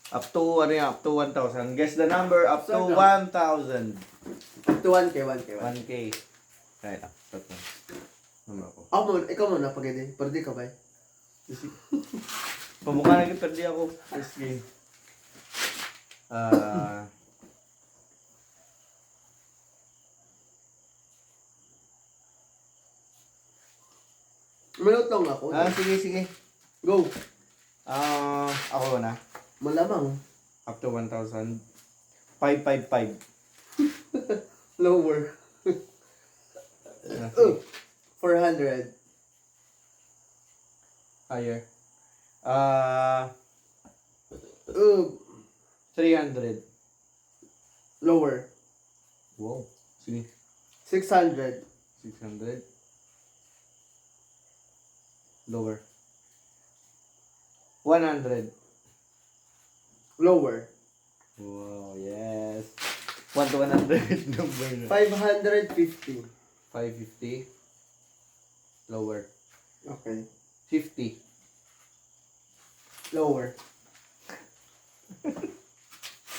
Up to, ano yan, up to 1,000. Guess the number, up to 1,000. Up to 1K, 1K, 1K. 1K. Kaya lang, stop na. Number ko. Ako muna, ikaw muna, pag-edi. Pwede ka ba? Pamukha na kita, di ako. First game. Malutong ako. Sige. Go. Ako na. Malamang. Up to 1,000. 555. Lower. 400. Higher. 300. Lower. Wow. Sige. 600. 600. Lower. 100. Lower. Wow, yes. 1 to 100 number na. 550. 550. Lower. Okay. 50. Lower.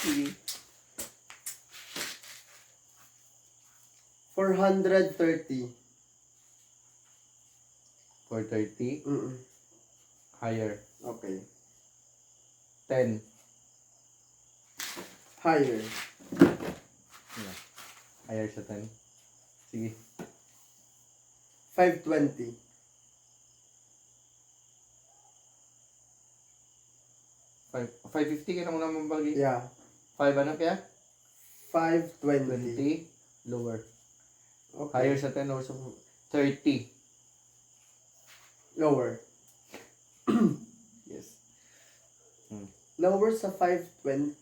Sige. 430. 430. Higher. Okay. 10. Higher. Yeah. Higher sa 10. Sige. 520. 550 ka na muna mabagi. Yeah. 5 ano kaya? 520. 20. Lower. Okay. Higher sa 10 or sa 30. Lower. Yes. Lower sa 520.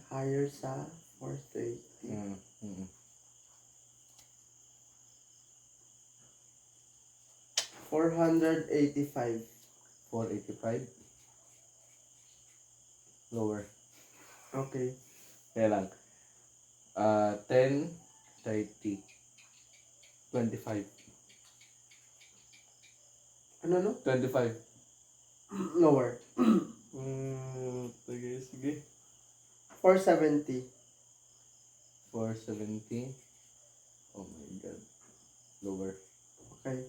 Higher sa 430. 485. 485. Lower. Okay. Kaya lang. 10, 30, 25. Ano? 25. Lower. Sige. 470. 470. Oh my God. Lower. Okay.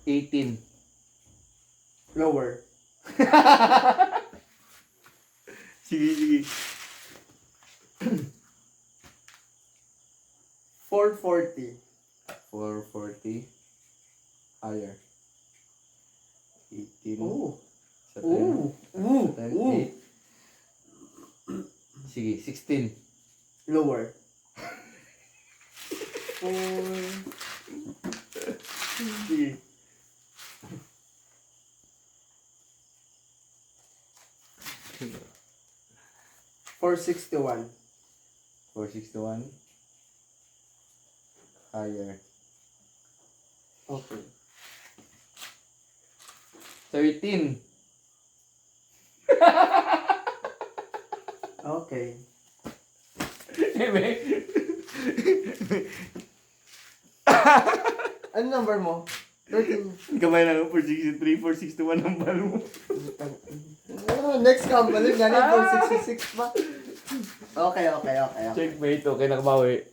18. Lower. Sige. 440. 440. Higher. 18. Oh. Sa 10. Ooh. Sa 10, 8. Sige, 16. Lower. 4. Sige. 461. 461. Higher. Okay. 13. Okay. Ano number mo? 13. Kamay lang 463, 461 ang bal mo. Next company, ganit 466 pa. Okay. Checkmate, okay, nakabawi.